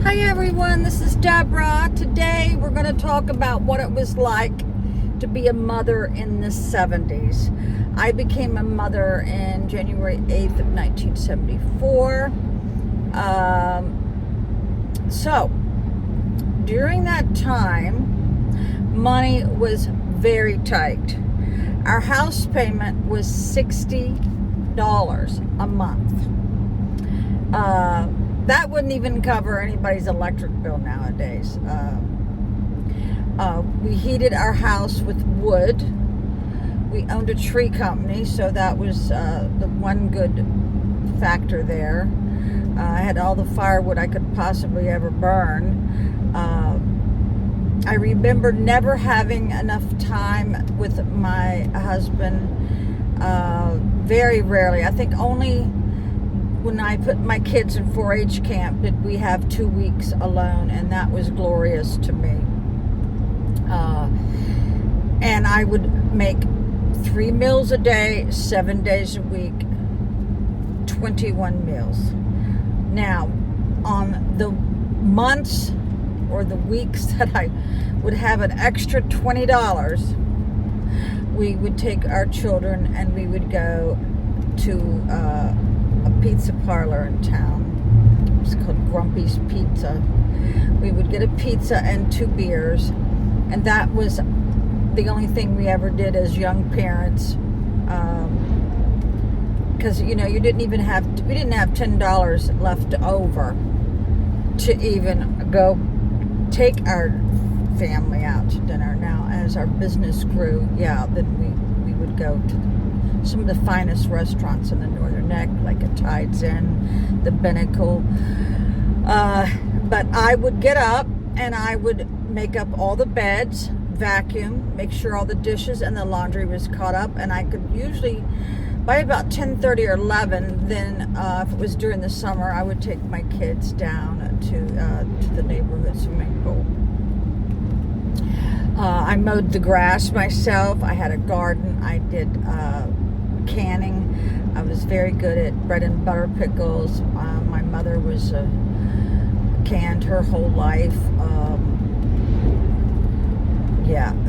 Hi everyone, this is Deborah. Today we're going to talk about what it was like to be a mother in the 70s. I became a mother in January 8th of 1974. So, during that time, money was very tight. Our house payment was $60 a month. That wouldn't even cover anybody's electric bill nowadays. We heated our house with wood. We owned a tree company, so that was the one good factor there. I had all the firewood I could possibly ever burn. I remember never having enough time with my husband. Very rarely. I think only when I put my kids in 4-H camp did we have 2 weeks alone, and that was glorious to me. And I would make 3 meals a day, 7 days a week, 21 meals. Now, on the months or the weeks that I would have an extra $20, we would take our children and we would go to a pizza parlor in town. It was called Grumpy's Pizza. We would get a pizza and 2 beers, and that was the only thing we ever did as young parents. Because we didn't have $10 left over to even go take our family out to dinner. Now, as our business grew, then we would go to some of the finest restaurants in the Northern Neck, like a Tides Inn, the Binnacle. But I would get up and I would make up all the beds, vacuum, make sure all the dishes and the laundry was caught up, and I could usually, by about 10:30 or 11, then if it was during the summer, I would take my kids down to the neighborhood swimming pool. I mowed the grass myself. I had a garden. I did canning. I was very good at bread and butter pickles. My mother was canned her whole life.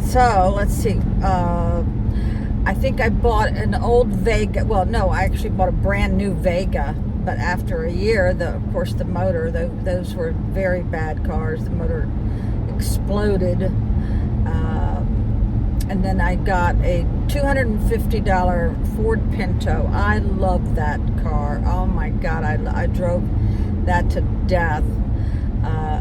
So let's see. I think I bought an old Vega. Well, no, I actually bought a brand new Vega. But after a year, of course, the motor, those were very bad cars. The motor exploded. And then I got a $250 Ford Pinto. I loved that car. Oh my God, I drove that to death.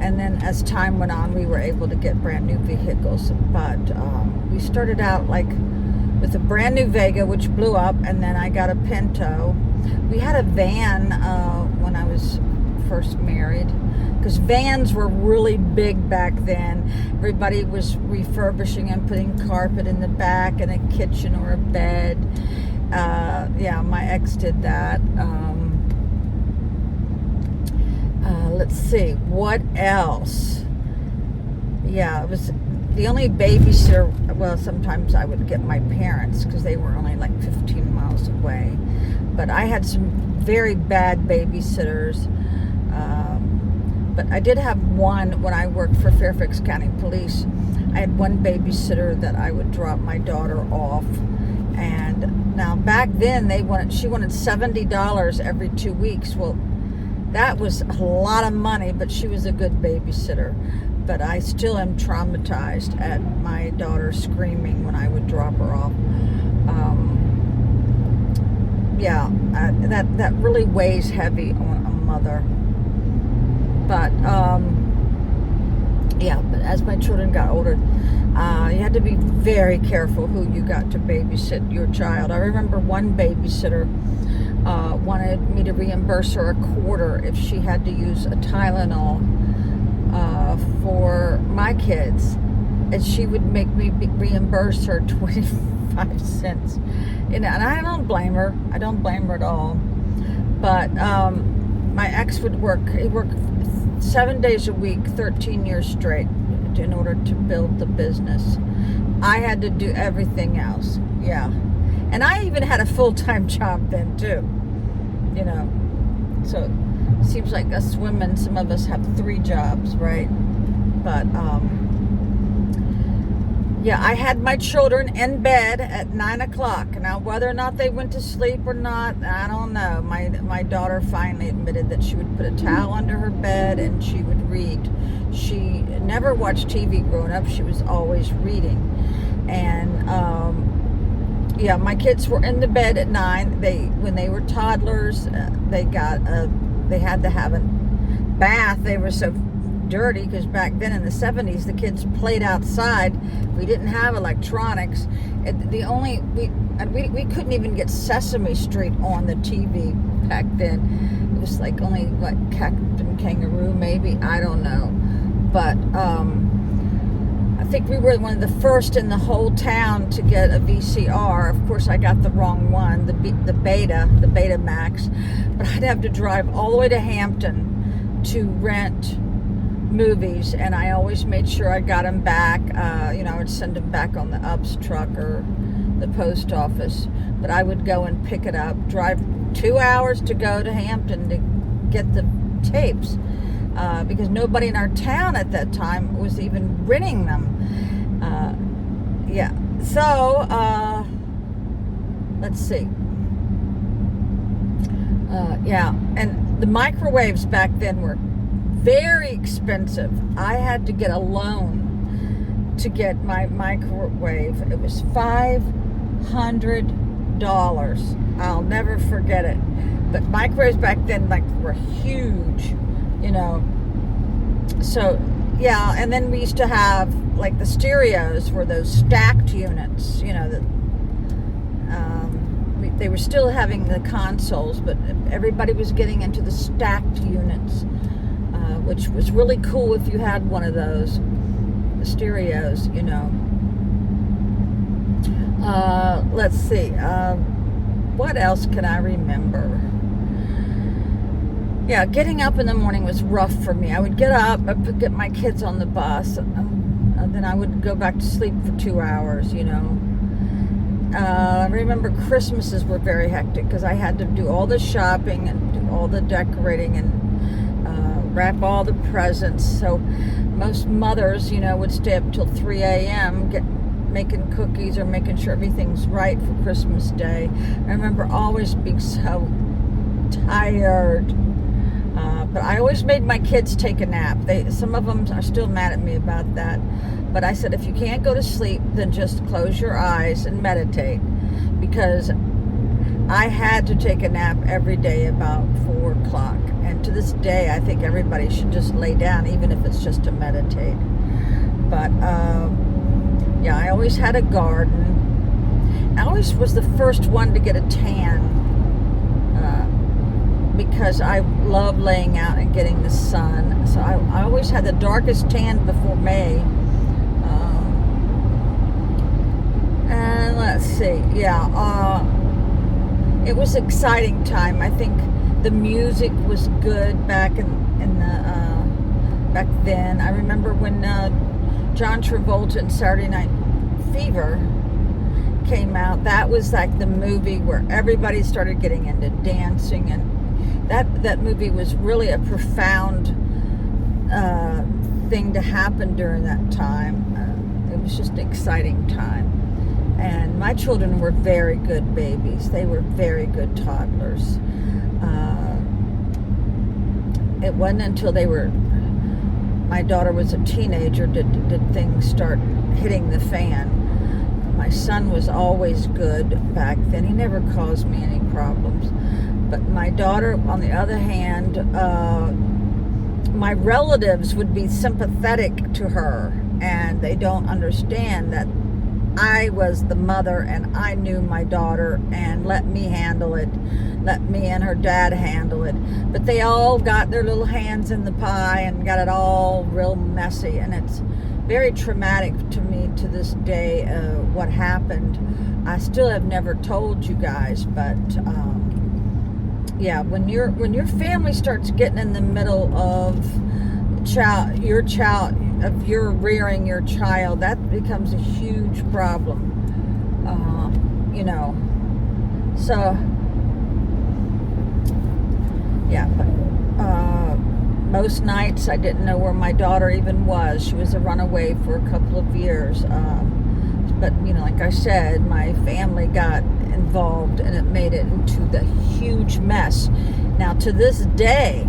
And then as time went on, we were able to get brand new vehicles. But we started out with a brand new Vega, which blew up, and then I got a Pinto. We had a van when I was first married, because vans were really big back then. Everybody was refurbishing and putting carpet in the back and a kitchen or a bed. My ex did that. Let's see, what else? It was the only babysitter. Well, sometimes I would get my parents because they were only like 15 miles away. But I had some very bad babysitters. But I did have one when I worked for Fairfax County Police. I had one babysitter that I would drop my daughter off. And now back then she wanted $70 every 2 weeks. Well, that was a lot of money, but she was a good babysitter. But I still am traumatized at my daughter screaming when I would drop her off. That really weighs heavy on a mother. But but as my children got older, you had to be very careful who you got to babysit your child. I remember one babysitter wanted me to reimburse her a quarter if she had to use a Tylenol for my kids, and she would make me reimburse her 25 cents. And I don't blame her. I don't blame her at all. But my ex would work. He worked 7 days a week, 13 years straight, in order to build the business. I had to do everything else. And I even had a full-time job then too. So seems like us women, some of us have 3 jobs, right? But yeah, I had my children in bed at 9 o'clock. Now, whether or not they went to sleep or not, I don't know. My daughter finally admitted that she would put a towel under her bed and she would read. She never watched TV growing up. She was always reading. And yeah, my kids were in the bed at 9. When they were toddlers, they had to have a bath. They were so dirty because back then in the 70's the kids played outside. We didn't have electronics. We couldn't even get Sesame Street on the TV back then. It was like only what, Captain Kangaroo maybe, I don't know. But I think we were one of the first in the whole town to get a VCR. Of course, I got the wrong one, the Beta Max. But I'd have to drive all the way to Hampton to rent movies, and I always made sure I got them back. I would send them back on the UPS truck or the post office. But I would go and pick it up, drive 2 hours to go to Hampton to get the tapes. Because nobody in our town at that time was even renting them. Yeah. So, let's see. Yeah. And the microwaves back then were very expensive. I had to get a loan to get my microwave. It was $500. I'll never forget it. But microwaves back then were huge. So yeah, and then we used to have like the stereos were those stacked units, they were still having the consoles, but everybody was getting into the stacked units, which was really cool if you had one of those, the stereos, let's see, what else can I remember? Yeah, getting up in the morning was rough for me. I would get up, I'd get my kids on the bus, and then I would go back to sleep for 2 hours, I remember Christmases were very hectic because I had to do all the shopping and do all the decorating and wrap all the presents. So most mothers, would stay up till 3 a.m. making cookies or making sure everything's right for Christmas Day. I remember always being so tired. But I always made my kids take a nap. Some of them are still mad at me about that. But I said, if you can't go to sleep, then just close your eyes and meditate. Because I had to take a nap every day about 4 o'clock. And to this day, I think everybody should just lay down, even if it's just to meditate. But, yeah, I always had a garden. I always was the first one to get a tan. Because I love laying out and getting the sun. So I always had the darkest tan before May. And let's see, yeah, it was an exciting time. I think the music was good back back then. I remember when John Travolta and Saturday Night Fever came out. That was like the movie where everybody started getting into dancing, and that movie was really a profound thing to happen during that time. It was just an exciting time. And my children were very good babies. They were very good toddlers. It wasn't until my daughter was a teenager did things start hitting the fan. My son was always good back then. He never caused me any problems. But my daughter, on the other hand, my relatives would be sympathetic to her, and they don't understand that I was the mother and I knew my daughter, and let me handle it. Let me and her dad handle it. But they all got their little hands in the pie and got it all real messy, and it's very traumatic to me to this day what happened. I still have never told you guys, but yeah, when your family starts getting in the middle of you're rearing your child, that becomes a huge problem. So yeah, but Most nights I didn't know where my daughter even was. She was a runaway for a couple of years. But, like I said, my family got involved and it made it into the huge mess. Now, to this day,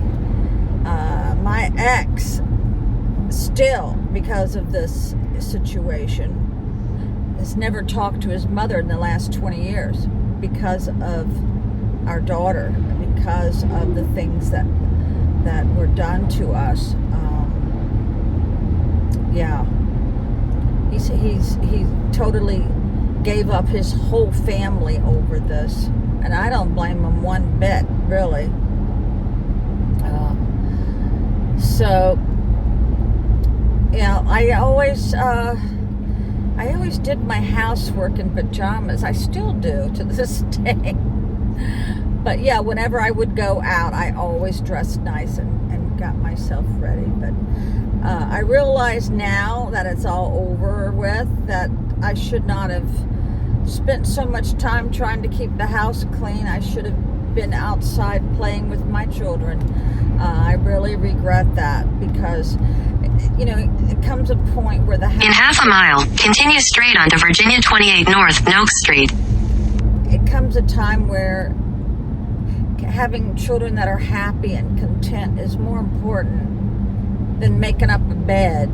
my ex, still, because of this situation, has never talked to his mother in the last 20 years because of our daughter, because of the things that were done to us. He totally gave up his whole family over this, and I don't blame him one bit, really. I always did my housework in pajamas. I still do to this day. But yeah, whenever I would go out, I always dressed nice and got myself ready. But I realize now that it's all over with that I should not have spent so much time trying to keep the house clean. I should have been outside playing with my children. I really regret that because, it comes a point where the house... In half a mile, continue straight onto Virginia 28 North Noakes Street. It comes a time where having children that are happy and content is more important than making up a bed